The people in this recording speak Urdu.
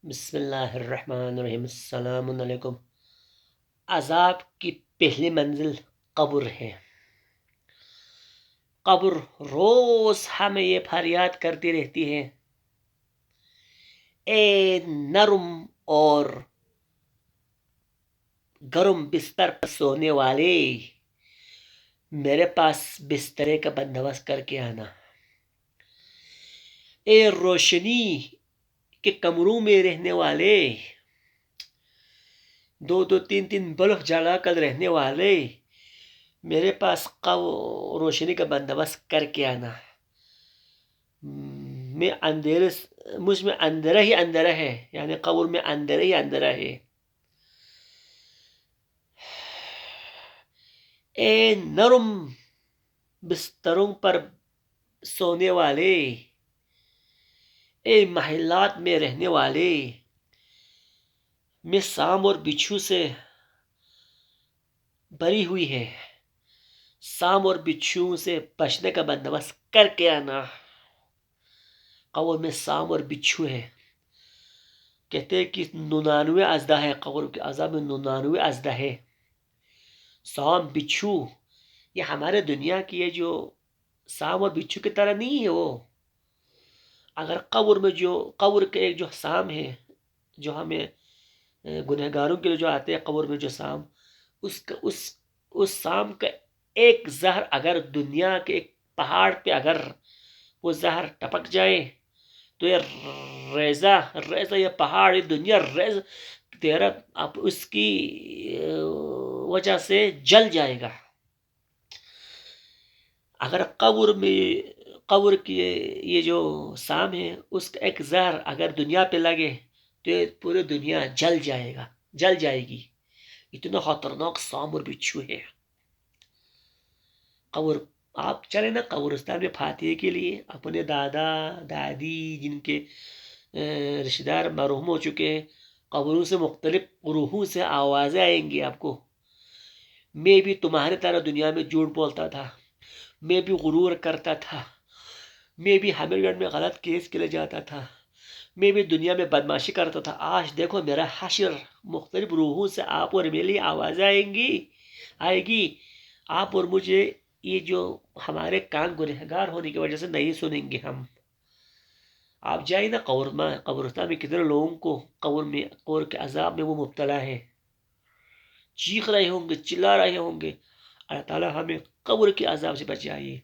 بسم اللہ الرحمن الرحیم۔ السلام علیکم۔ عذاب کی پہلی منزل قبر ہے۔ قبر روز ہمیں یہ فریاد کرتی رہتی ہے، اے نرم اور گرم بستر پر سونے والے، میرے پاس بسترے کا بندوبست کر کے آنا۔ اے روشنی کے کمروں میں رہنے والے، دو دو تین تین بلب جلا کر رہنے والے، میرے پاس روشنی کا بندوبست کر کے آنا۔ مجھ میں اندھیرا ہی اندھیرا ہے، یعنی قبر میں اندھیرا ہی اندھیرا ہے۔ اے نرم بستروں پر سونے والے، اے محلات میں رہنے والے، میں سام اور بچھو سے بری ہوئی ہے، سام اور بچھو سے بچنے کا بندوبست کر کے آنا۔ قبر میں سام اور بچھو ہے، کہتے ہیں کہ 99 اژدہا ہے، قبر کے عذاب میں 99 اژدہا ہے۔ سام بچھو یہ ہمارے دنیا کی ہے، جو سام اور بچھو کی طرح نہیں ہے وہ۔ اگر قبر کے ایک جو سام ہے، جو ہمیں گنہگاروں کے لیے جو آتے ہیں قبر میں، جو سام، اس سام کا ایک زہر اگر دنیا کے ایک پہاڑ پہ اگر وہ زہر ٹپک جائے تو یہ ریزہ یہ پہاڑ، یہ دنیا تیرا اب اس کی وجہ سے جل جائے گا۔ اگر قبر کی یہ جو سام ہے، اس کا ایک زہر اگر دنیا پہ لگے تو یہ پوری دنیا جل جائے گی۔ اتنا خطرناک سام اور بچھو ہے قبر۔ آپ چلیں نا قبرستان میں فاتحے کے لیے، اپنے دادا دادی جن کے رشتہ دار مرحوم ہو چکے ہیں، قبروں سے مختلف روحوں سے آوازیں آئیں گی آپ کو۔ میں بھی تمہارے طرح دنیا میں جھوٹ بولتا تھا، میں بھی غرور کرتا تھا، میں بھی حامد گڑھ میں غلط کیس کے لیے جاتا تھا، میں بھی دنیا میں بدماشی کرتا تھا۔ آج دیکھو میرا حشر، مختلف روحوں سے آپ اور میرے لیے آوازیں آئے گی۔ آپ اور مجھے یہ جو ہمارے کان گنہگار ہونے کی وجہ سے نہیں سنیں گے ہم۔ آپ جائیں نا قبرستان میں، کتنے لوگوں کو قبر کے عذاب میں وہ مبتلا ہے، چیخ رہے ہوں گے، چلا رہے ہوں گے۔ اللہ تعالی ہمیں قبر کے عذاب سے بچائے۔